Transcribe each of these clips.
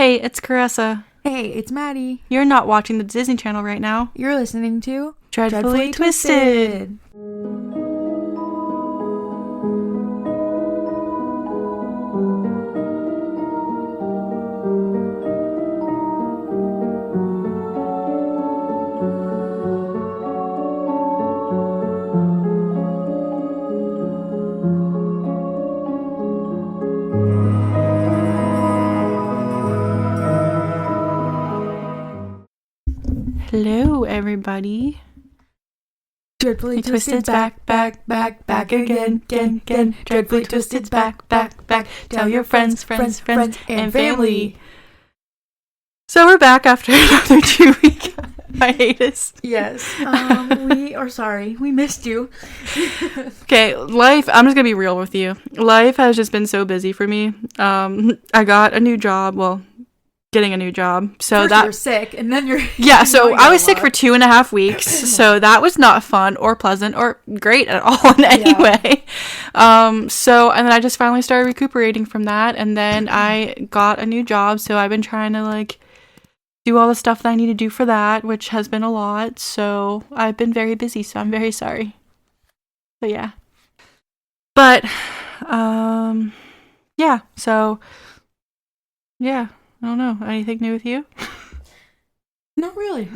Hey, it's Carissa. Hey, it's Maddie. You're not watching the Disney Channel right now. You're listening to Dreadfully Twisted. Hello, everybody. Dreadfully Twisted's back again. Dreadfully Twisted's back. Tell your friends, and family. So we're back after another 2-week hiatus. Yes. We are sorry. We missed you. Okay, life, I'm just gonna be real with you. Life has just been so busy for me. I got a new job. Well, getting a new job. So first that you're sick, and then you're so I was sick for 2.5 weeks. So that was not fun or pleasant or great at all in any way. So and then I just finally started recuperating from that, and then I got a new job. So I've been trying to do all the stuff that I need to do for that, which has been a lot. So I've been very busy. So I'm very sorry. But yeah. But yeah. So yeah. I don't know. Anything new with you? Not really.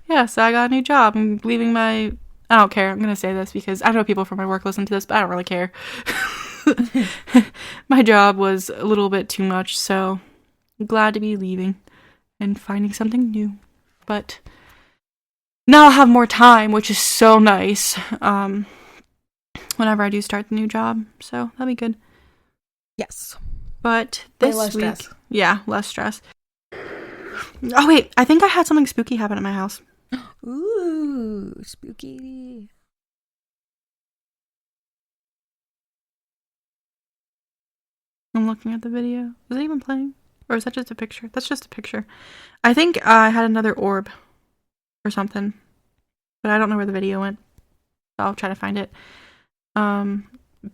Yeah, so I got a new job. I'm leaving I don't care. I'm going to say this because I know people from my work listen to this, but I don't really care. My job was a little bit too much, so I'm glad to be leaving and finding something new. But now I'll have more time, which is so nice, whenever I do start the new job. So that'll be good. Yes. But this less week... stress. Yeah, less stress. Oh, wait. I think I had something spooky happen at my house. Ooh, spooky. I'm looking at the video. Is it even playing? Or is that just a picture? That's just a picture. I think I had another orb or something. But I don't know where the video went. So I'll try to find it.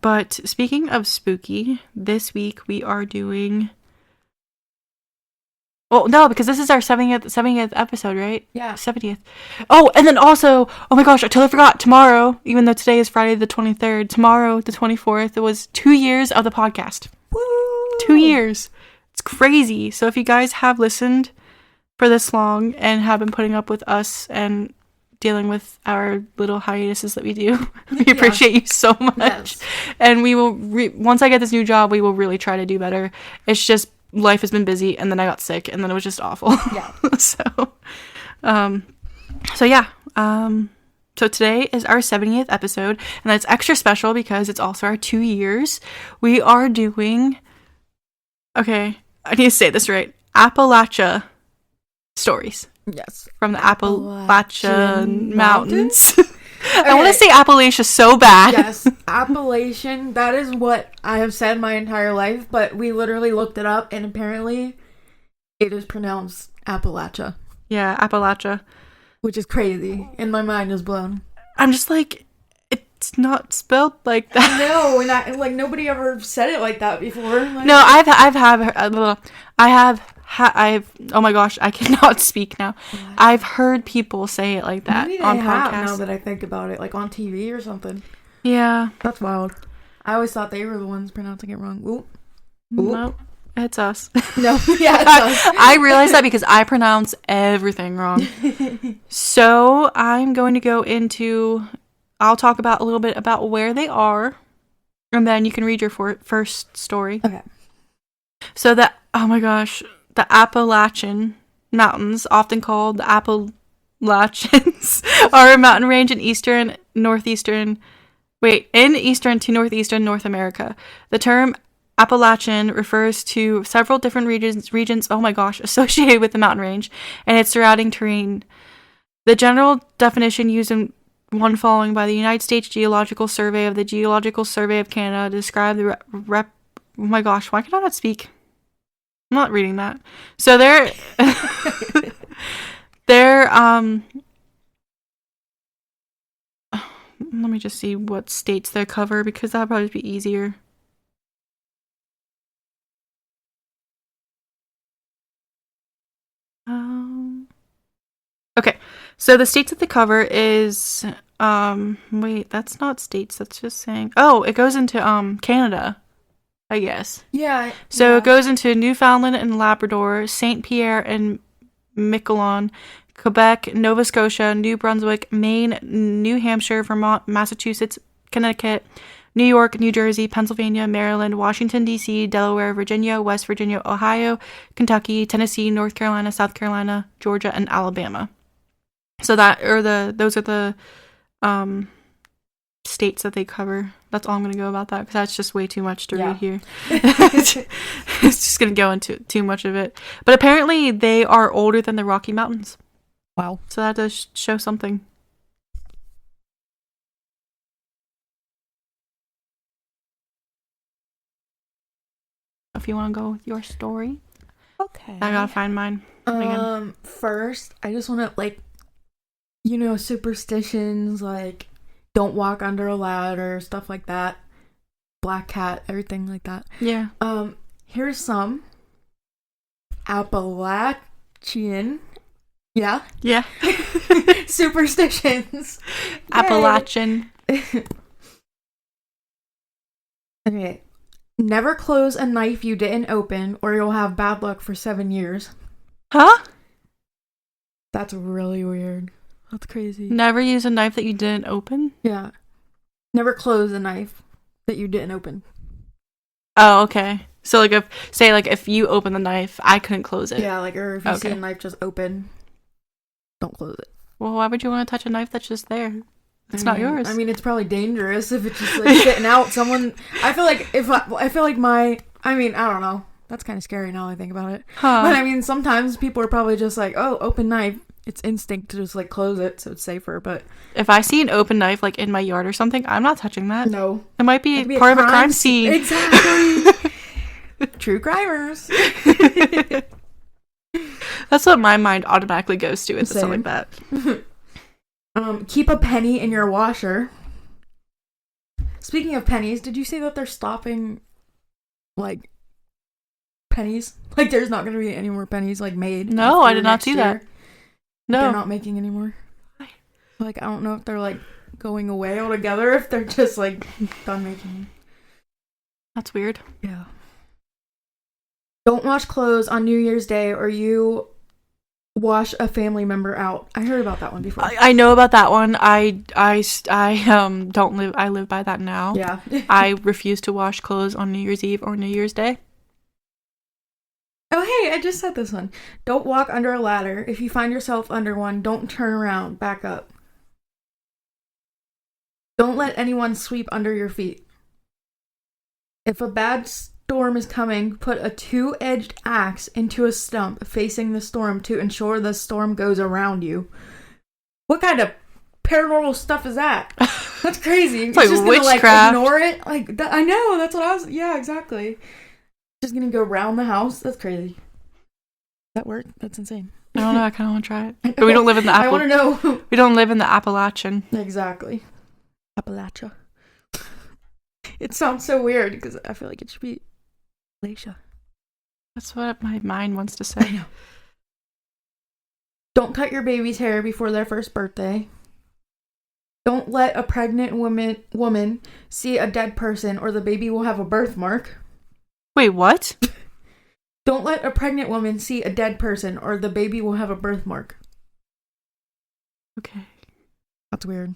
But speaking of spooky, this week we are doing... Well, no, because this is our 70th episode, right? Yeah. 70th. Oh, and then also, oh my gosh, I totally forgot. Tomorrow, even though today is Friday the 23rd, tomorrow, the 24th, it was 2 years of the podcast. Woo! 2 years. It's crazy. So if you guys have listened for this long and have been putting up with us and dealing with our little hiatuses that we do, we appreciate you so much. Yes. And we will, once I get this new job, we will really try to do better. It's just... life has been busy, and then I got sick, and then it was just awful. Yeah. So yeah. So today is our 70th episode, and that's extra special because it's also our 2 years. We are doing... Okay, I need to say this right. Appalachia stories. Yes. From the Appalachian Mountains. Okay. I want to say Appalachia so bad. Yes, Appalachian. That is what I have said my entire life, but we literally looked it up, and apparently it is pronounced Appalachia. Yeah, Appalachia. Which is crazy, and my mind is blown. I'm just like, it's not spelled like that. No, and nobody ever said it like that before. No, I've oh my gosh, I cannot speak now. I've heard people say it like that on podcasts. Now that I think about it, on TV or something. Yeah, that's wild. I always thought they were the ones pronouncing it wrong. Oop. No, it's us. No, yeah, it's us. I realized that because I pronounce everything wrong. So I'm going to go into. I'll talk about a little bit about where they are, and then you can read your first story. Okay. So oh my gosh. The Appalachian Mountains, often called the Appalachians, are a mountain range in eastern to northeastern North America. The term Appalachian refers to several different regions, oh my gosh, associated with the mountain range and its surrounding terrain. The general definition used in one following by the United States Geological Survey of the Geological Survey of Canada to describe the oh my gosh, why can I not speak? I'm not reading that. So they're let me just see what states they cover because that'll probably be easier. So the states that they cover is wait, that's not states, that's just saying it goes into Canada, I guess. Yeah. So it goes into Newfoundland and Labrador, St. Pierre and Miquelon, Quebec, Nova Scotia, New Brunswick, Maine, New Hampshire, Vermont, Massachusetts, Connecticut, New York, New Jersey, Pennsylvania, Maryland, Washington, D.C., Delaware, Virginia, West Virginia, Ohio, Kentucky, Tennessee, North Carolina, South Carolina, Georgia, and Alabama. So those are the states that they cover. That's all I'm going to go about that, because that's just way too much to read here. It's just going to go into too much of it. But apparently they are older than the Rocky Mountains. Wow. So that does show something. If you want to go with your story. Okay. I gotta find mine. Again. First, I just want to, superstitions, like, don't walk under a ladder, stuff like that. Black cat, everything like that. Yeah. Here's some. Appalachian. Yeah. Yeah. Superstitions. Appalachian. Okay. Never close a knife you didn't open, or you'll have bad luck for 7 years. Huh? That's really weird. That's crazy. Never use a knife that you didn't open? Yeah. Never close a knife that you didn't open. Oh, okay. So, like, if you open the knife, I couldn't close it. Yeah, or if you see a knife just open, don't close it. Well, why would you want to touch a knife that's just there? It's not yours. I mean, it's probably dangerous if it's just, sitting out. I feel like I don't know. That's kind of scary now I think about it. Huh. But, sometimes people are probably just like, oh, open knife. It's instinct to just, close it so it's safer, but... If I see an open knife, in my yard or something, I'm not touching that. No. It might be part of a crime scene. Exactly. True crimers. That's what my mind automatically goes to with stuff like that. Keep a penny in your washer. Speaking of pennies, did you see that they're stopping, pennies? There's not going to be any more pennies, made. No, I did not see that. No. They're not making any more. I don't know if they're, going away altogether, if they're just, done making them. That's weird. Yeah. Don't wash clothes on New Year's Day, or you wash a family member out. I heard about that one before. I know about that one. I live by that now. Yeah. I refuse to wash clothes on New Year's Eve or New Year's Day. Oh, hey, I just said this one. Don't walk under a ladder. If you find yourself under one, don't turn around. Back up. Don't let anyone sweep under your feet. If a bad storm is coming, put a 2-edged axe into a stump facing the storm to ensure the storm goes around you. What kind of paranormal stuff is that? That's crazy. It's just witchcraft. Gonna, ignore it? I know, that's what I was... Yeah, exactly. Just gonna go around the house? That's crazy. That work? That's insane. I don't know, I kind of want to try it. But we don't live in the I want to know. We don't live in the Appalachian. Exactly. Appalachia. It sounds so weird because I feel like it should be Appalachia. That's what my mind wants to say. I know. Don't cut your baby's hair before their first birthday. Don't let a pregnant woman see a dead person, or the baby will have a birthmark. Wait, what? Don't let a pregnant woman see a dead person, or the baby will have a birthmark. Okay. That's weird.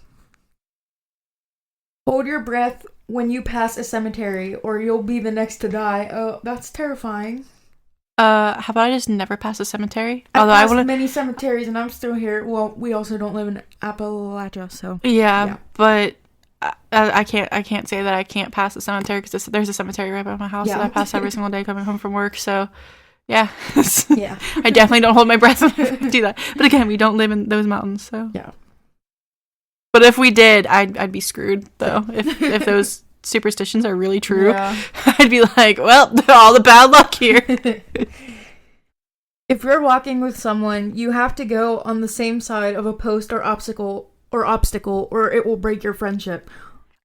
Hold your breath when you pass a cemetery, or you'll be the next to die. Oh, that's terrifying. How about I just never pass a cemetery? I've passed many cemeteries and I'm still here. Well, we also don't live in Appalachia, so... Yeah. But I can't say that I can't pass a cemetery, because there's a cemetery right by my house that I pass every single day coming home from work, so... Yeah. Yeah. I definitely don't hold my breath when I do that. But again, we don't live in those mountains, so... Yeah. But if we did, I'd be screwed, though. If those superstitions are really true, I'd be like, well, all the bad luck here. If you're walking with someone, you have to go on the same side of a post or obstacle, or it will break your friendship.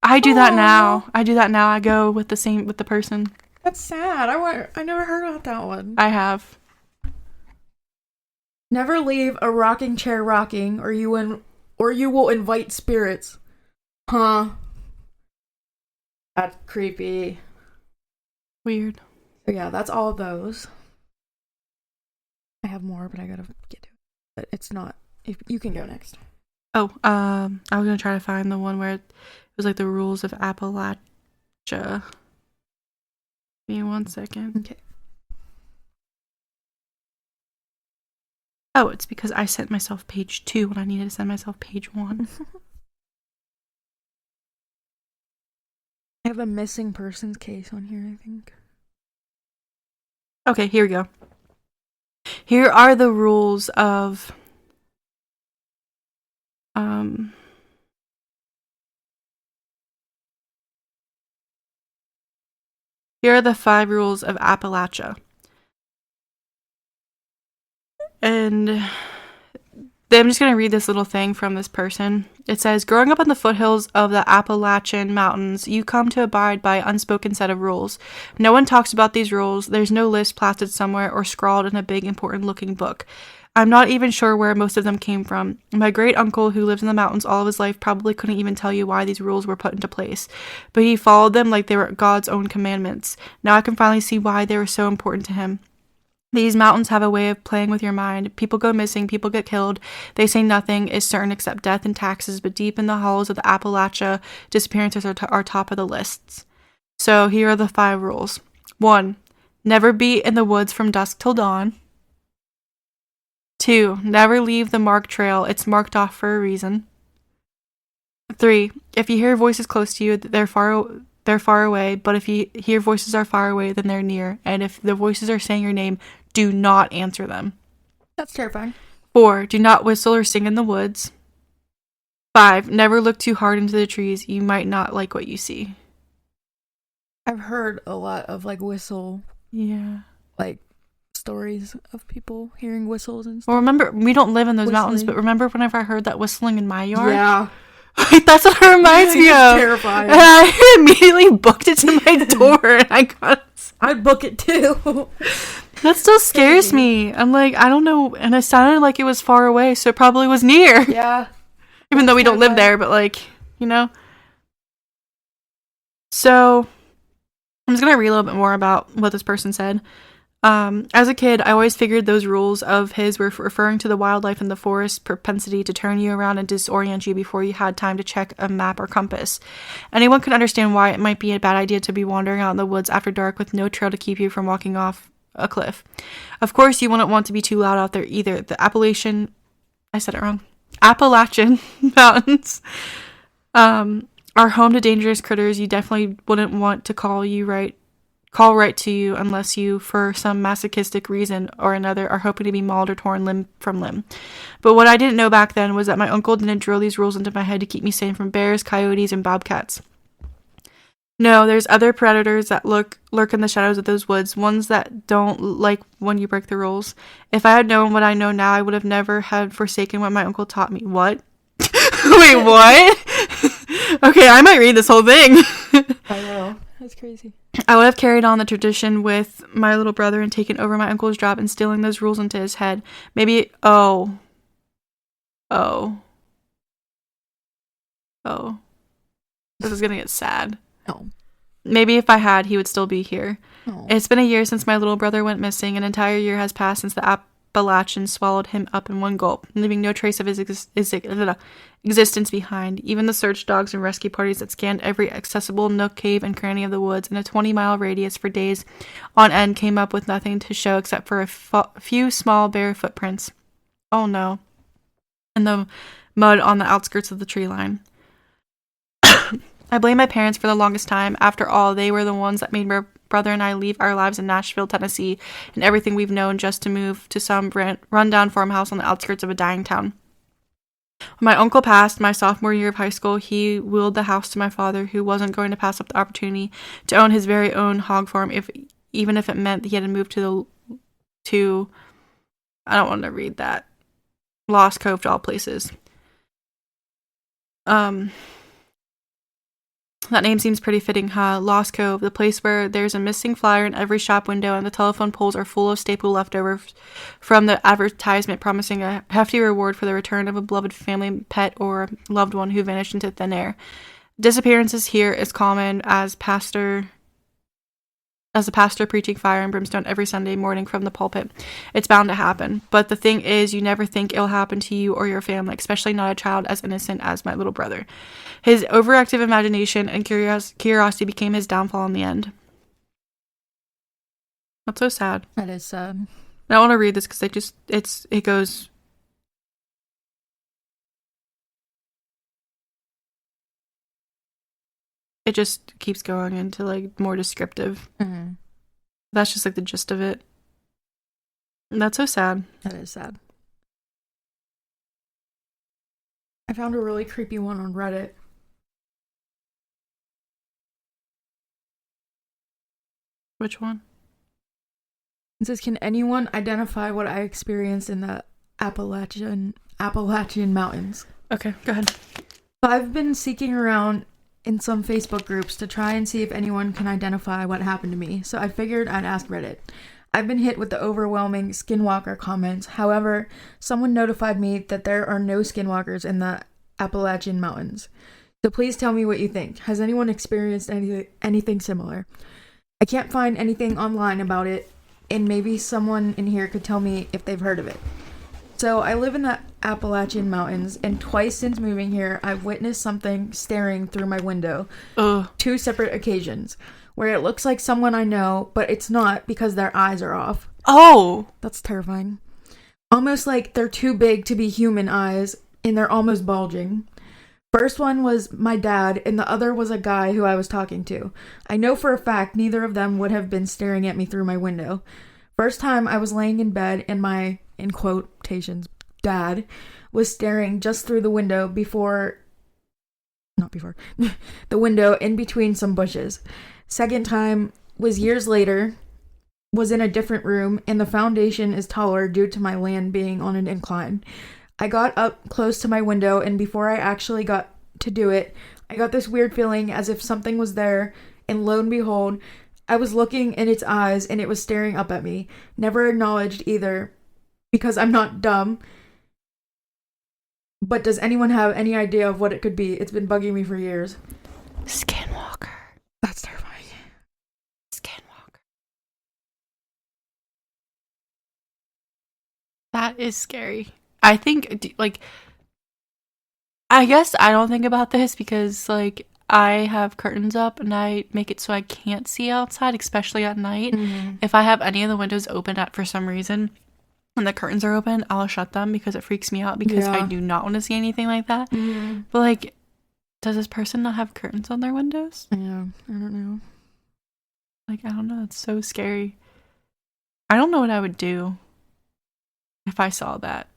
I do that now. I go with the person. That's sad. I never heard about that one. I have. Never leave a rocking chair rocking, or you will invite spirits. Huh. That's creepy. Weird. So yeah, that's all of those. I have more, but I gotta get to it. But it's not. If you can go next. Oh, I was gonna try to find the one where it was like the rules of Appalachia. Give me 1 second. Okay. Oh, it's because I sent myself page 2 when I needed to send myself page 1. I have a missing persons case on here, I think. Okay, here we go. Here are the rules of here are the 5 rules of Appalachia. And I'm just going to read this little thing from this person. It says, growing up in the foothills of the Appalachian Mountains, you come to abide by an unspoken set of rules. No one talks about these rules. There's no list plastered somewhere or scrawled in a big, important-looking book. I'm not even sure where most of them came from. My great-uncle, who lived in the mountains all of his life, probably couldn't even tell you why these rules were put into place. But he followed them like they were God's own commandments. Now I can finally see why they were so important to him. These mountains have a way of playing with your mind. People go missing, people get killed. They say nothing is certain except death and taxes, but deep in the hollows of the Appalachia, disappearances are top of the lists. So here are the 5 rules. 1. Never be in the woods from dusk till dawn. 2. Never leave the marked trail. It's marked off for a reason. 3. If you hear voices close to you, they're far away, but if you hear voices are far away, then they're near. And if the voices are saying your name, do not answer them. That's terrifying. 4. Do not whistle or sing in the woods. 5. Never look too hard into the trees. You might not like what you see. I've heard a lot of like whistle, like stories of people hearing whistles and stuff. Well, remember, we don't live in those mountains, but remember whenever I heard that whistling in my yard? Yeah. That's what it reminds me of. Terrifying. And I immediately booked it to my door, and I'd book it too. That still scares me. I'm like, I don't know, and it sounded like it was far away, so it probably was near. Yeah. Even though we don't live there, but like, you know. So, I'm just gonna read a little bit more about what this person said. As a kid, I always figured those rules of his were referring to the wildlife in the forest propensity to turn you around and disorient you before you had time to check a map or compass. Anyone could understand why it might be a bad idea to be wandering out in the woods after dark with no trail to keep you from walking off a cliff. Of course, you wouldn't want to be too loud out there either. The Appalachian Mountains are home to dangerous critters. You definitely wouldn't want to call right to you unless you, for some masochistic reason or another, are hoping to be mauled or torn limb from limb. But what I didn't know back then was that my uncle didn't drill these rules into my head to keep me safe from bears, coyotes, and bobcats. No, there's other predators that lurk in the shadows of those woods, ones that don't like when you break the rules. If I had known what I know now, I would have never had forsaken what my uncle taught me. What? Wait, what? Okay, I might read this whole thing. I know. That's crazy. I would have carried on the tradition with my little brother and taken over my uncle's job, instilling those rules into his head. Maybe, oh. This is gonna get sad. Oh. Maybe if I had, he would still be here. Oh. It's been a year since my little brother went missing. An entire year has passed since the Appalachians swallowed him up in one gulp, leaving no trace of his existence behind. Even the search dogs and rescue parties that scanned every accessible nook, cave, and cranny of the woods in a 20-mile radius for days on end came up with nothing to show except for a few small bare footprints. Oh no. In the mud on the outskirts of the tree line. I blame my parents for the longest time. After all, they were the ones that made my brother and I leave our lives in Nashville, Tennessee, and everything we've known just to move to some rundown farmhouse on the outskirts of a dying town. When my uncle passed my sophomore year of high school, he willed the house to my father, who wasn't going to pass up the opportunity to own his very own hog farm, even if it meant he had to move to I don't want to read that. Lost Cove to all places. That name seems pretty fitting, huh? Lost Cove, the place where there's a missing flyer in every shop window and the telephone poles are full of staple leftovers from the advertisement promising a hefty reward for the return of a beloved family pet or loved one who vanished into thin air. Disappearances here is common as a pastor preaching fire and brimstone every Sunday morning from the pulpit. It's bound to happen. But the thing is, you never think it'll happen to you or your family, especially not a child as innocent as my little brother. His overactive imagination and curiosity became his downfall in the end. That's so sad. That is sad. I want to read this because it goes... It just keeps going into, like, more descriptive. Mm-hmm. That's just, like, the gist of it. And that's so sad. That is sad. I found a really creepy one on Reddit. Which one? It says, can anyone identify what I experienced in the Appalachian Mountains? Okay, go ahead. I've been seeking around in some Facebook groups to try and see if anyone can identify what happened to me, so I figured I'd ask Reddit. I've been hit with the overwhelming skinwalker comments. However, someone notified me that there are no skinwalkers in the Appalachian Mountains. So please tell me what you think. Has anyone experienced anything similar? I can't find anything online about it, and maybe someone in here could tell me if they've heard of it. So I live in the Appalachian Mountains, and twice since moving here, I've witnessed something staring through my window. Ugh. 2 separate occasions, where it looks like someone I know, but it's not because their eyes are off. Oh! That's terrifying. Almost like they're too big to be human eyes, and they're almost bulging. First one was my dad, and the other was a guy who I was talking to. I know for a fact neither of them would have been staring at me through my window. First time I was laying in bed, and my, in quotations, dad was staring just through the window the window in between some bushes. Second time was years later, was in a different room, and the foundation is taller due to my land being on an incline. I got up close to my window, and before I actually got to do it, I got this weird feeling as if something was there, and lo and behold, I was looking in its eyes, and it was staring up at me. Never acknowledged either, because I'm not dumb. But does anyone have any idea of what it could be? It's been bugging me for years. Skinwalker. That's terrifying. Skinwalker. That is scary. I think, like, I guess I don't think about this because, like, I have curtains up and I make it so I can't see outside, especially at night. Mm-hmm. If I have any of the windows open for some reason and the curtains are open, I'll shut them because it freaks me out because I do not want to see anything like that. Mm-hmm. But, like, does this person not have curtains on their windows? Yeah, I don't know. Like, I don't know. It's so scary. I don't know what I would do if I saw that.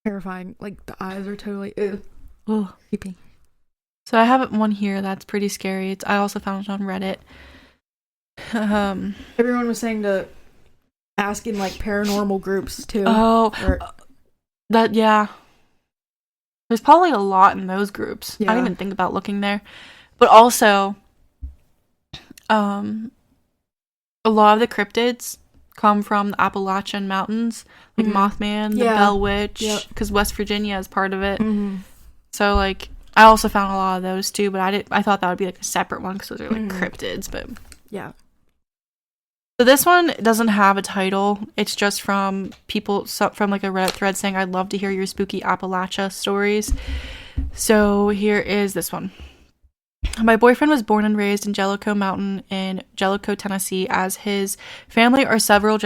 Terrifying. Like, the eyes are totally creepy. So I have one here that's pretty scary. I also found it on Reddit. Everyone was saying to ask in, like, paranormal groups, too. Yeah. There's probably a lot in those groups. Yeah. I didn't even think about looking there. But also, a lot of the cryptids come from the Appalachian Mountains, like Mothman, the Bell Witch, because West Virginia is part of it. Mm-hmm. So, like, I also found a lot of those too, but I thought that would be like a separate one because those are like cryptids. But yeah. So this one doesn't have a title. It's just from people from like a Reddit thread saying, "I'd love to hear your spooky Appalachia stories." So here is this one. My boyfriend was born and raised in Jellicoe Mountain in Jellicoe, Tennessee, as his family for several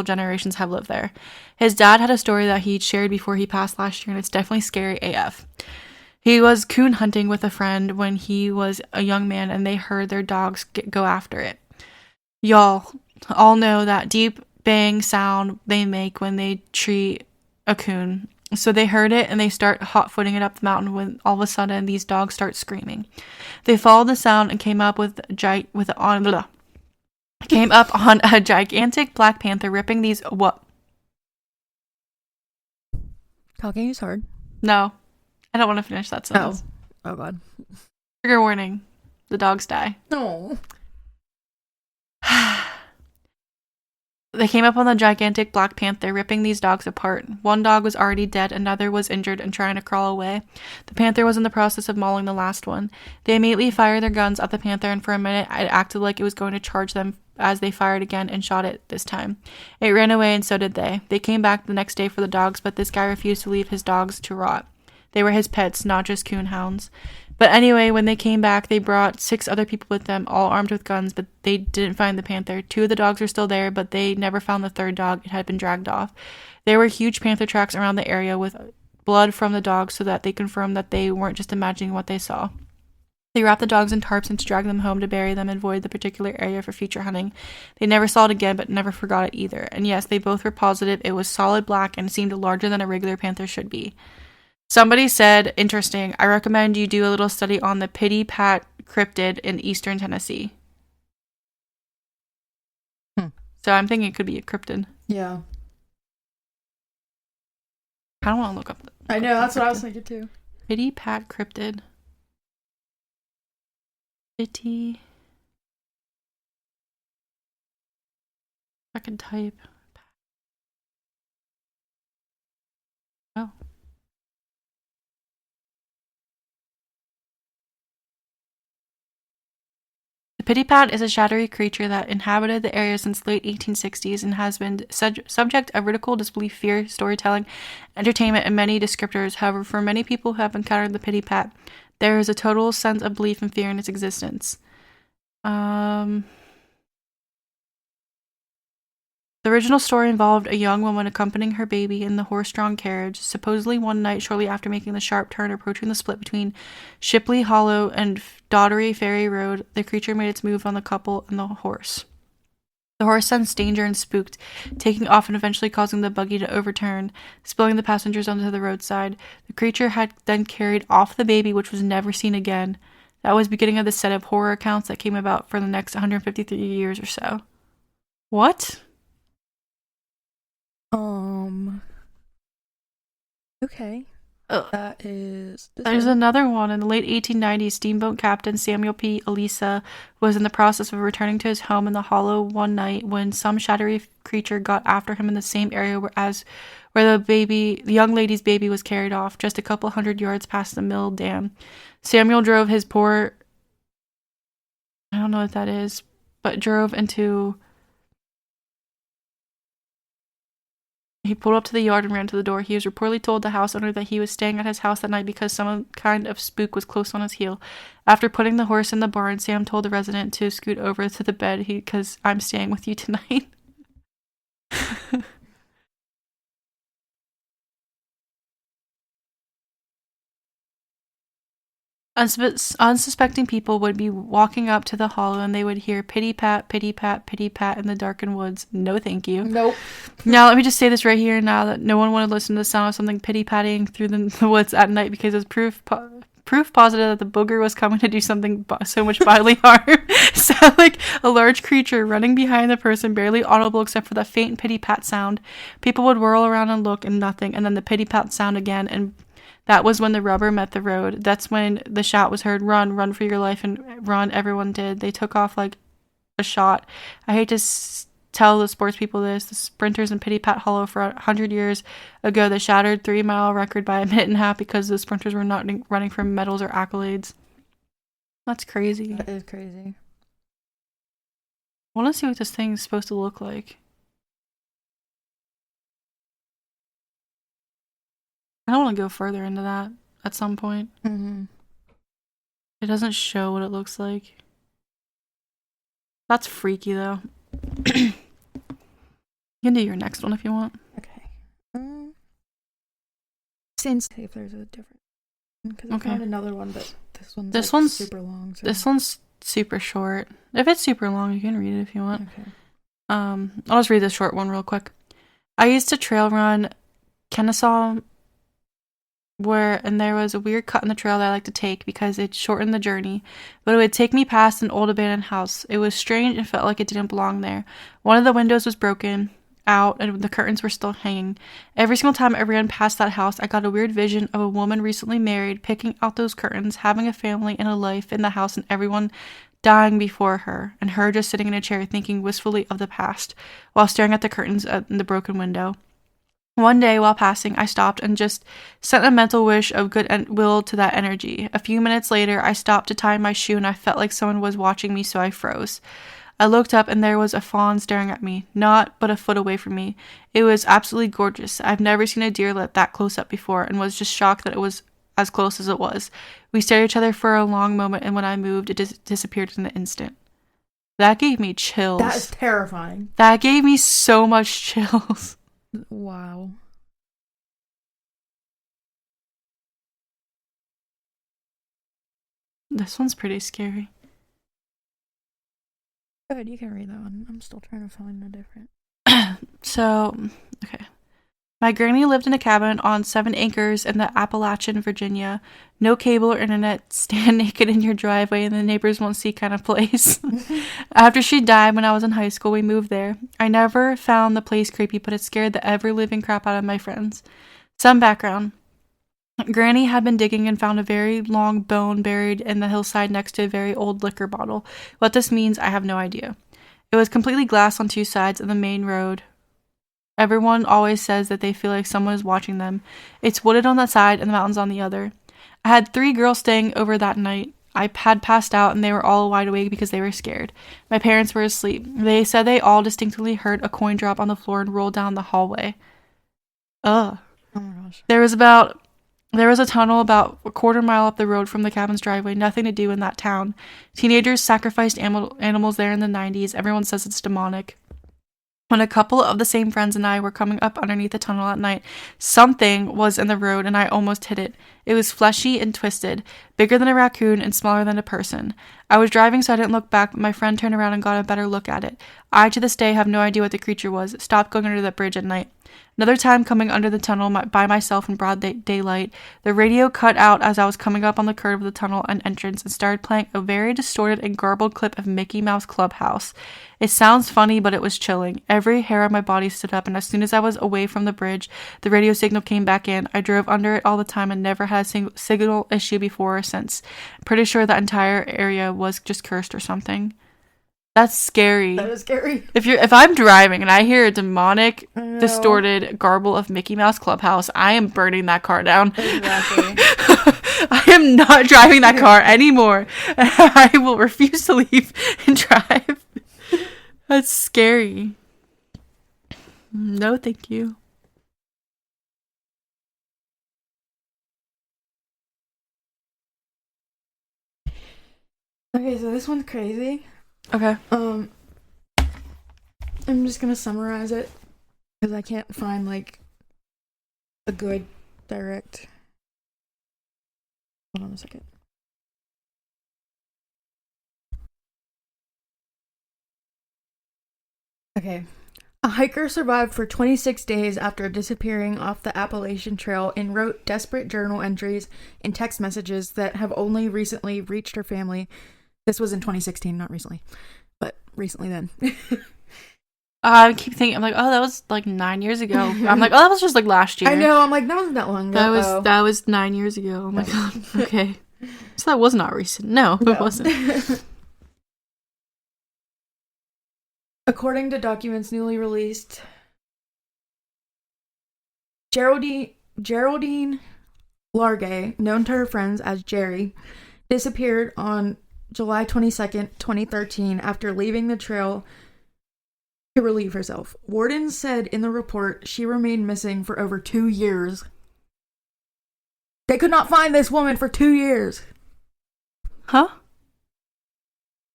generations have lived there. His dad had a story that he'd shared before he passed last year, and it's definitely scary AF. He was coon hunting with a friend when he was a young man, and they heard their dogs go after it. Y'all all know that deep bang sound they make when they tree a coon. So they heard it and they start hot-footing it up the mountain when all of a sudden these dogs start screaming. They followed the sound and came up on a gigantic black panther ripping these what? Talking is hard. No. I don't want to finish that sentence. Oh, God. Trigger warning. The dogs die. No. They came up on the gigantic Black Panther, ripping these dogs apart. One dog was already dead, another was injured and trying to crawl away. The panther was in the process of mauling the last one. They immediately fired their guns at the panther, and for a minute it acted like it was going to charge them as they fired again and shot it this time. It ran away, and so did they. They came back the next day for the dogs, but this guy refused to leave his dogs to rot. They were his pets, not just coon hounds. But anyway, when they came back, they brought 6 other people with them, all armed with guns, but they didn't find the panther. 2 of the dogs were still there, but they never found the 3rd dog. It had been dragged off. There were huge panther tracks around the area with blood from the dogs so that they confirmed that they weren't just imagining what they saw. They wrapped the dogs in tarps and to drag them home to bury them and avoid the particular area for future hunting. They never saw it again, but never forgot it either. And yes, they both were positive it was solid black and seemed larger than a regular panther should be. Somebody said, interesting, I recommend you do a little study on the Pity Pat cryptid in eastern Tennessee. So I'm thinking it could be a cryptid. Yeah. I don't want to look up. I know, that's what I was thinking too. Pity Pat cryptid. Pity. I can type. Oh. The Pity Pat is a shadowy creature that inhabited the area since late 1860s and has been subject of ridicule, disbelief, fear, storytelling, entertainment, and many descriptors. However, for many people who have encountered the Pity Pat, there is a total sense of belief and fear in its existence. The original story involved a young woman accompanying her baby in the horse-drawn carriage. Supposedly one night, shortly after making the sharp turn approaching the split between Shipley Hollow and Daughtery Ferry Road, the creature made its move on the couple and the horse. The horse sensed danger and spooked, taking off and eventually causing the buggy to overturn, spilling the passengers onto the roadside. The creature had then carried off the baby, which was never seen again. That was the beginning of the set of horror accounts that came about for the next 153 years or so. What? Okay. That is... There's another one. In the late 1890s, steamboat captain Samuel P. Elisa was in the process of returning to his home in the hollow one night when some shadowy creature got after him in the same area where the young lady's baby was carried off, just a couple hundred yards past the mill dam. Samuel drove his poor... I don't know what that is, but drove into... He pulled up to the yard and ran to the door. He was reportedly told the house owner that he was staying at his house that night because some kind of spook was close on his heel. After putting the horse in the barn, Sam told the resident to scoot over to the bed because I'm staying with you tonight. Unsuspecting people would be walking up to the hollow and they would hear pity pat, pity pat, pity pat in the darkened woods. No, thank you. Nope. Now, let me just say this right here now that no one wanted to listen to the sound of something pity patting through the woods at night because it's proof positive that the booger was coming to do something so much bodily harm. Sound like a large creature running behind the person, barely audible except for the faint pity pat sound. People would whirl around and look and nothing, and then the pity pat sound again, and that was when the rubber met the road. That's when the shout was heard, run, run for your life, and run, everyone did. They took off like a shot. I hate to tell the sports people this. The sprinters in Pity Pat Hollow for 100 years ago, they shattered 3-mile record by a minute and a half because the sprinters were not running for medals or accolades. That's crazy. That is crazy. I want to see what this thing is supposed to look like. I don't want to go further into that at some point. Mm-hmm. It doesn't show what it looks like. That's freaky, though. You can do your next one if you want. Okay. Since if there's a different, because I found another one, but this one's super long. So. This one's super short. If it's super long, you can read it if you want. Okay. I'll just read this short one real quick. I used to trail run Kennesaw, and there was a weird cut in the trail that I like to take because it shortened the journey, but it would take me past an old abandoned house. It was strange and felt like it didn't belong there. One of the windows was broken. out and the curtains were still hanging. Every single time I ran past that house, I got a weird vision of a woman recently married, picking out those curtains, having a family and a life in the house, and everyone dying before her, and her just sitting in a chair thinking wistfully of the past while staring at the curtains in the broken window. One day, while passing, I stopped and just sent a mental wish of goodwill to that energy. A few minutes later, I stopped to tie my shoe and I felt like someone was watching me, so I froze. I looked up and there was a fawn staring at me, not but a foot away from me. It was absolutely gorgeous. I've never seen a deer let that close up before and was just shocked that it was as close as it was. We stared at each other for a long moment, and when I moved, it disappeared in an instant. That gave me chills. That is terrifying. That gave me so much chills. Wow. This one's pretty scary. Go ahead, you can read that one. I'm still trying to find the different. So, okay. My granny lived in a cabin on 7 acres in the Appalachian, Virginia. No cable or internet, stand naked in your driveway and the neighbors won't see kind of place. After she died when I was in high school, we moved there. I never found the place creepy, but it scared the ever-living crap out of my friends. Some background. Granny had been digging and found a very long bone buried in the hillside next to a very old liquor bottle. What this means, I have no idea. It was completely glass on 2 sides of the main road. Everyone always says that they feel like someone is watching them. It's wooded on that side and the mountains on the other. I had 3 girls staying over that night. I had passed out and they were all wide awake because they were scared. My parents were asleep. They said they all distinctly heard a coin drop on the floor and roll down the hallway. Ugh. Oh my gosh. There was a tunnel about a quarter mile up the road from the cabin's driveway. Nothing to do in that town. Teenagers sacrificed animals there in the 90s. Everyone says it's demonic. When a couple of the same friends and I were coming up underneath the tunnel at night, something was in the road and I almost hit it. It was fleshy and twisted, bigger than a raccoon and smaller than a person. I was driving so I didn't look back, but my friend turned around and got a better look at it. I, to this day, have no idea what the creature was. Stopped going under that bridge at night. Another time coming under the tunnel by myself in broad daylight, the radio cut out as I was coming up on the curve of the tunnel and entrance and started playing a very distorted and garbled clip of Mickey Mouse Clubhouse. It sounds funny, but it was chilling. Every hair on my body stood up, and as soon as I was away from the bridge, the radio signal came back in. I drove under it all the time and never had a signal issue before or since. I'm pretty sure that entire area was just cursed or something. That's scary. That is scary. If I'm driving and I hear a demonic, distorted garble of Mickey Mouse Clubhouse, I am burning that car down. Exactly. I am not driving that car anymore. I will refuse to leave and drive. That's scary. No, thank you. Okay, so this one's crazy. Okay. I'm just gonna summarize it because I can't find like a good direct. Hold on a second. Okay. A hiker survived for 26 days after disappearing off the Appalachian Trail and wrote desperate journal entries and text messages that have only recently reached her family. This was in 2016, not recently, but recently then. I keep thinking, I'm like, oh, that was like 9 years ago. I'm like, oh, that was just like last year. I know, I'm like, that wasn't that long ago. That was 9 years ago. Oh my god. Okay. So that was not recent. No, it wasn't. According to documents newly released, Geraldine Largay, known to her friends as Jerry, disappeared on July 22nd, 2013 after leaving the trail to relieve herself. Wardens said in the report she remained missing for over 2 years. They could not find this woman for 2 years. Huh?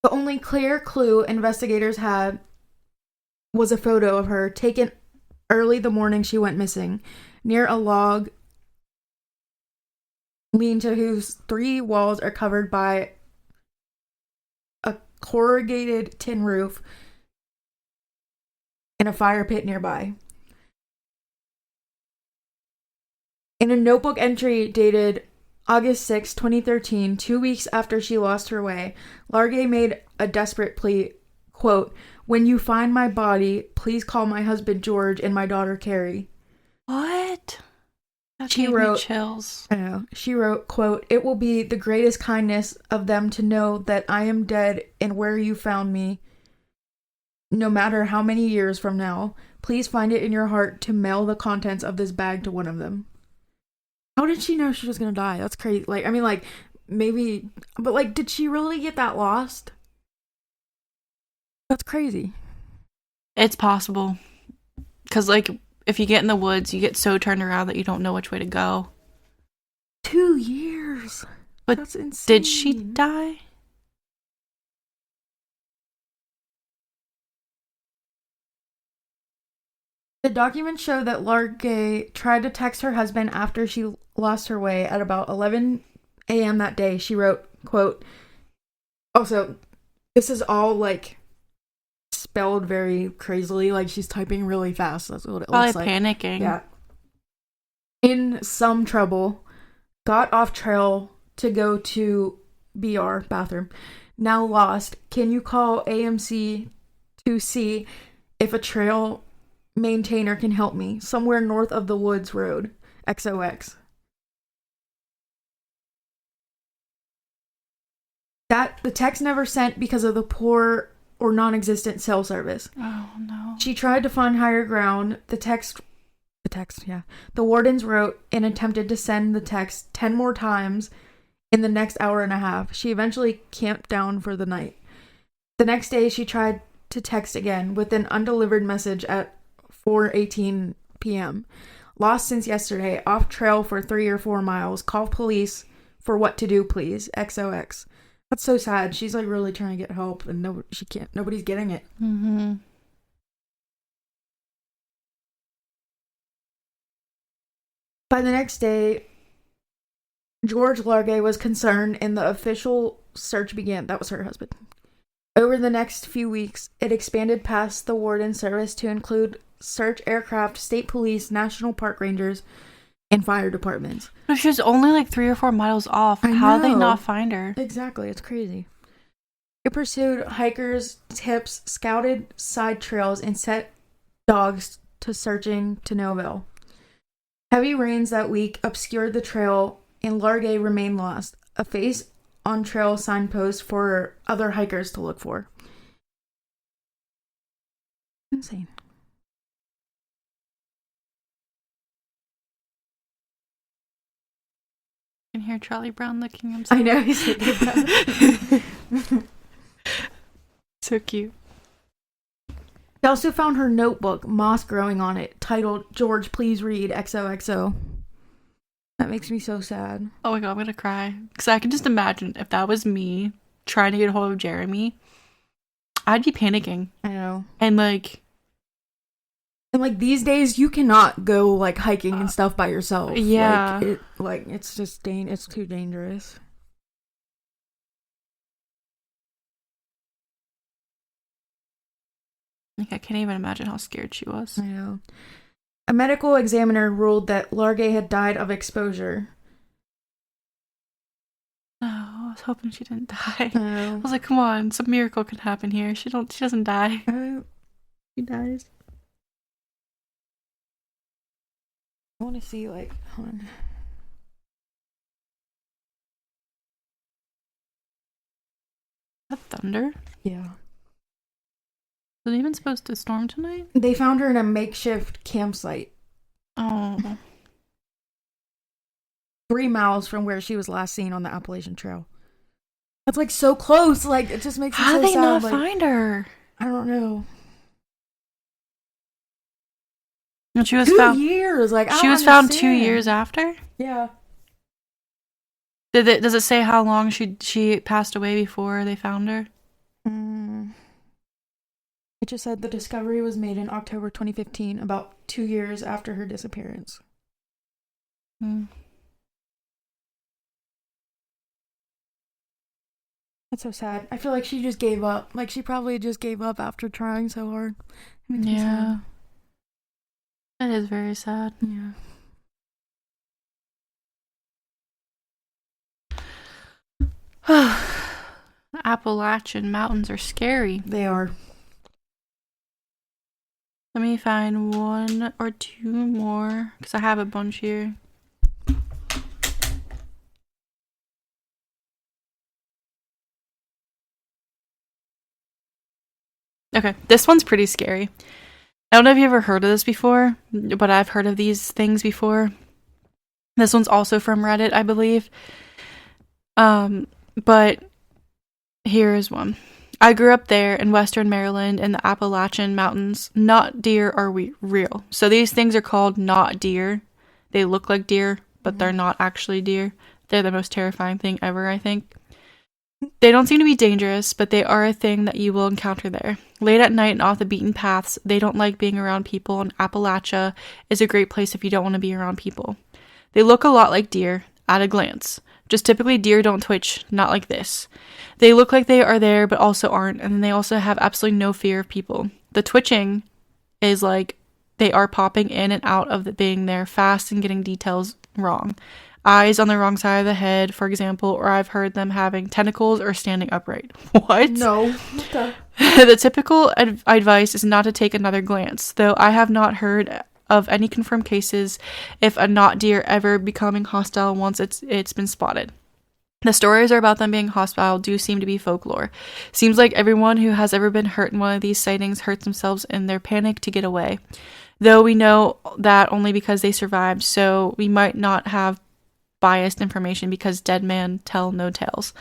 The only clear clue investigators had was a photo of her taken early the morning she went missing, near a log lean-to whose 3 walls are covered by a corrugated tin roof and a fire pit nearby. In a notebook entry dated August 6, 2013, 2 weeks after she lost her way, Largay made a desperate plea, quote, When you find my body, please call my husband George and my daughter Carrie. What? That She gave me wrote, chills. I know. She wrote, quote, "It will be the greatest kindness of them to know that I am dead and where you found me, no matter how many years from now. Please find it in your heart to mail the contents of this bag to one of them." How did she know she was gonna die? That's crazy. Like, I mean, like, maybe, but like, did she really get that lost? That's crazy. It's possible. Because, like, if you get in the woods, you get so turned around that you don't know which way to go. 2 years. But that's insane. did she die? The documents show that Largay tried to text her husband after she lost her way at about 11 a.m. that day. She wrote, quote, also, this is all, like, spelled very crazily. Like, she's typing really fast. That's what it looks like. Probably panicking. Yeah. In some trouble, got off trail to go to BR, bathroom. Now lost. Can you call AMC to see if a trail maintainer can help me? Somewhere north of the woods road. XOX. That the text never sent because of the poor or non-existent cell service. Oh, no. She tried to find higher ground. The wardens wrote and attempted to send the text 10 more times in the next hour and a half. She eventually camped down for the night. The next day, she tried to text again with an undelivered message at 4:18 p.m. Lost since yesterday. Off trail for 3 or 4 miles. Call police for what to do, please. XOX. That's so sad. She's like really trying to get help, and nobody's getting it. Mm-hmm. By the next day, George Largay was concerned, and the official search began. That was her husband. Over the next few weeks, it expanded past the warden service to include search aircraft, state police, national park rangers, and fire departments. But she was only like 3 or 4 miles off. How did they not find her? Exactly, it's crazy. It pursued hikers, tips, scouted side trails, and set dogs to searching to no avail. Heavy rains that week obscured the trail, and Largay remained lost. A face on trail signpost for other hikers to look for. Insane. I can hear Charlie Brown licking himself. I know, he's thinking about it. So cute. They also found her notebook, moss growing on it, titled, "George, please read, XOXO." That makes me so sad. Oh my god, I'm gonna cry. Because I can just imagine if that was me trying to get a hold of Jeremy, I'd be panicking. I know. And like these days, you cannot go like hiking and stuff by yourself. Yeah. It's just it's too dangerous. Like, I can't even imagine how scared she was. I know. A medical examiner ruled that Largay had died of exposure. Oh, I was hoping she didn't die. I was like, come on, some miracle can happen here. She doesn't die. She dies. I want to see, hold on. That thunder? Yeah. Was it even supposed to storm tonight? They found her in a makeshift campsite. Oh. 3 miles from where she was last seen on the Appalachian Trail. That's like so close. Like, it just makes me so sad. How did they not find her? I don't know. And she was 2 years. Like, she was found 2 years after? Yeah. Does it say how long she passed away before they found her? It just said the discovery was made in October 2015, about 2 years after her disappearance. That's so sad. I feel like she just gave up. Like, she probably just gave up after trying so hard. Yeah. That is very sad. Yeah. Appalachian Mountains are scary. They are. Let me find one or two more, because I have a bunch here. Okay, this one's pretty scary. I don't know if you ever heard of this before, but I've heard of these things before. This one's also from Reddit, I believe. But here is one. I grew up there in Western Maryland in the Appalachian Mountains. Not deer are real. So these things are called not deer. They look like deer, but they're not actually deer. They're the most terrifying thing ever, I think. They don't seem to be dangerous, but they are a thing that you will encounter there. Late at night and off the beaten paths, they don't like being around people, and Appalachia is a great place if you don't want to be around people. They look a lot like deer, at a glance. Just typically deer don't twitch, not like this. They look like they are there, but also aren't, and they also have absolutely no fear of people. The twitching is like they are popping in and out of being there fast and getting details wrong. Eyes on the wrong side of the head, for example, or I've heard them having tentacles or standing upright. What? No. Okay. The typical advice is not to take another glance, though I have not heard of any confirmed cases if a not deer ever becoming hostile once it's been spotted. The stories are about them being hostile do seem to be folklore. Seems like everyone who has ever been hurt in one of these sightings hurts themselves in their panic to get away. Though we know that only because they survived, so we might not have biased information because dead men tell no tales.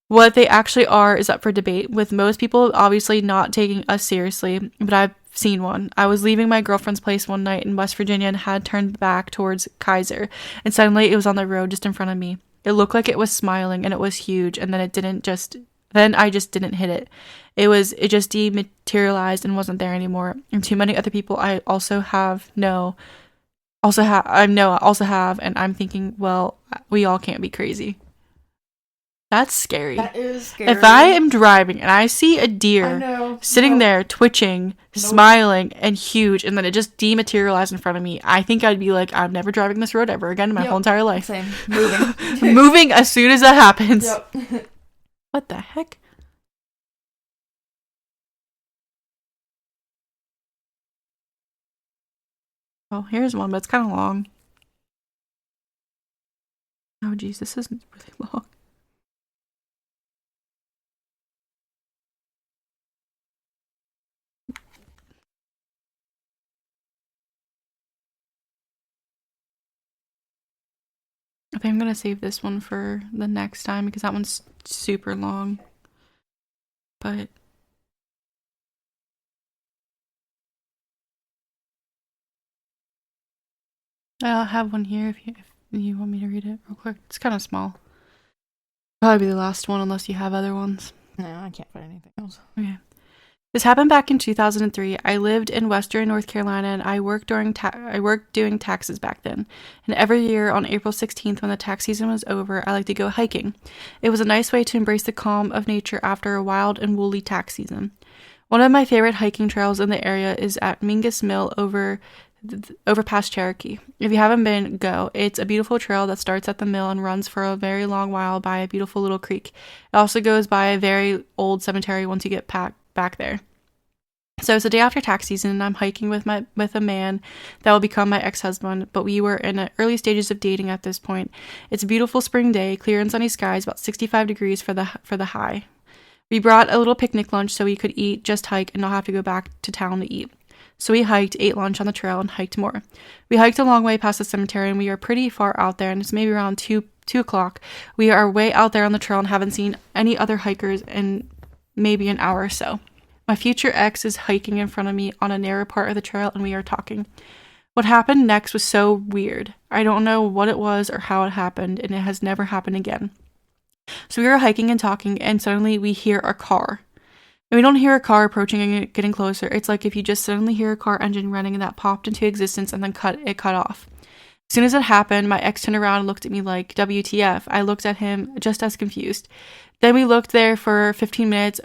What they actually are is up for debate, with most people obviously not taking us seriously, but I've seen one. I was leaving my girlfriend's place one night in West Virginia and had turned back towards Kaiser, and suddenly it was on the road just in front of me. It looked like it was smiling, and it was huge, and then I just didn't hit it. It just dematerialized and wasn't there anymore. And too many other people I also have, and I'm thinking, well, we all can't be crazy. That's scary. That is scary. If I am driving and I see a deer sitting there twitching, smiling, and huge, and then it just dematerialized in front of me, I think I'd be like, I'm never driving this road ever again in my whole entire life. Same. Moving. Moving as soon as that happens. Yep. What the heck? Oh, here's one, but it's kind of long. Oh, geez, this isn't really long. I think I'm going to save this one for the next time because that one's super long. But I'll have one here if you want me to read it real quick. It's kind of small. Probably be the last one unless you have other ones. No, I can't find anything else. Okay. This happened back in 2003. I lived in Western North Carolina, and I worked doing taxes back then. And every year on April 16th, when the tax season was over, I like to go hiking. It was a nice way to embrace the calm of nature after a wild and woolly tax season. One of my favorite hiking trails in the area is at Mingus Mill over past Cherokee. If you haven't been, go. It's a beautiful trail that starts at the mill and runs for a very long while by a beautiful little creek. It also goes by a very old cemetery once you get back there. So it's the day after tax season, and I'm hiking with a man that will become my ex-husband, but we were in the early stages of dating at this point. It's a beautiful spring day, clear and sunny skies, about 65 degrees for the high. We brought a little picnic lunch so we could just hike and not have to go back to town to eat. So we hiked, ate lunch on the trail, and hiked more. We hiked a long way past the cemetery, and we are pretty far out there, and it's maybe around 2 o'clock. We are way out there on the trail and haven't seen any other hikers in maybe an hour or so. My future ex is hiking in front of me on a narrow part of the trail, and we are talking. What happened next was so weird. I don't know what it was or how it happened, and it has never happened again. So we were hiking and talking, and suddenly we hear a car. And we don't hear a car approaching and getting closer. It's like if you just suddenly hear a car engine running and that popped into existence and then cut off. As soon as it happened, my ex turned around and looked at me like, WTF. I looked at him just as confused. Then we looked there for 15 minutes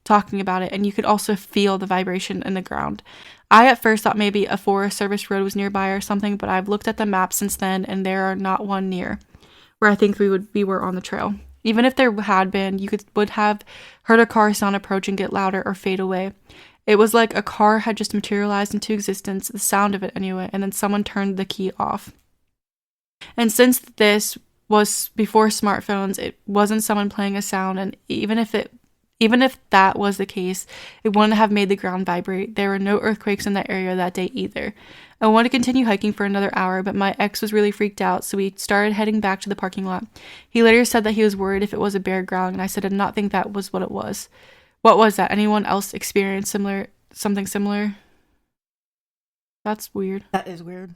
talking about it, and you could also feel the vibration in the ground. I at first thought maybe a Forest Service road was nearby or something, but I've looked at the map since then, and there are not one near where I think we were on the trail. Even if there had been, would have heard a car sound approach and get louder or fade away. It was like a car had just materialized into existence, the sound of it anyway, and then someone turned the key off. And since this was before smartphones, it wasn't someone playing a sound, and even if that was the case, it wouldn't have made the ground vibrate. There were no earthquakes in that area that day either. I wanted to continue hiking for another hour, but my ex was really freaked out, so we started heading back to the parking lot. He later said that he was worried if it was a bear growling, and I said I did not think that was what it was. What was that? Anyone else experienced something similar? That's weird. That is weird.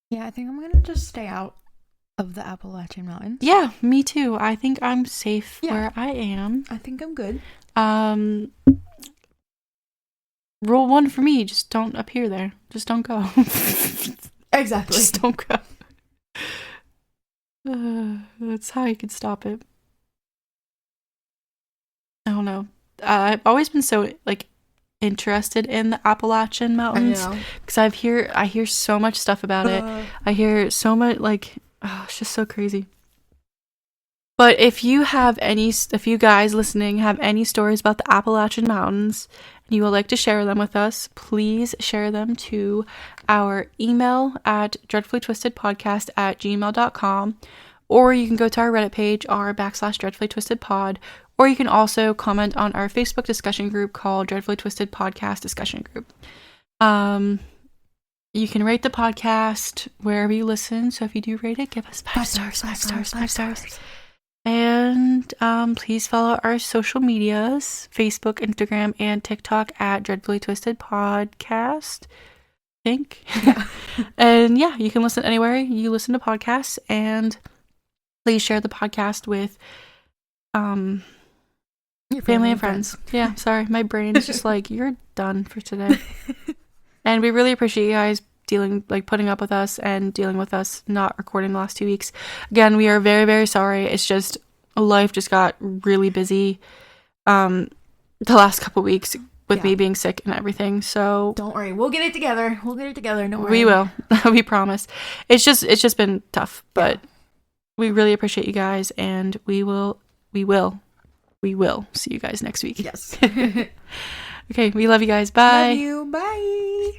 Yeah, I think I'm gonna just stay out of the Appalachian Mountains. Yeah, me too. I think I'm safe where I am. I think I'm good. Rule 1 for me, just don't appear there. Just don't go. Exactly. Just don't go. That's how you can stop it. I don't know. I've always been so, like, interested in the Appalachian Mountains. Because I hear so much stuff about it. I hear so much, like, it's just so crazy. But if you guys listening have any stories about the Appalachian Mountains and you would like to share them with us, please share them to our email at dreadfullytwistedpodcast@gmail.com, or you can go to our Reddit page, r/dreadfullytwistedpod, or you can also comment on our Facebook discussion group called Dreadfully Twisted Podcast Discussion Group. You can rate the podcast wherever you listen, so if you do rate it, give us 5 stars. And please follow our social medias, Facebook, Instagram, and TikTok at Dreadfully Twisted Podcast, I think. Yeah. And yeah, you can listen anywhere you listen to podcasts, and please share the podcast with your family and friends. Yeah, sorry, my brain is just like, you're done for today. And we really appreciate you guys putting up with us and dealing with us not recording the last 2 weeks. Again, we are very, very sorry. It's just life just got really busy the last couple weeks with me being sick and everything. So don't worry, we'll get it together. Don't worry. We will. We promise. It's just been tough, but we really appreciate you guys, and we will see you guys next week. Yes. Okay, we love you guys. Bye. Love you. Bye.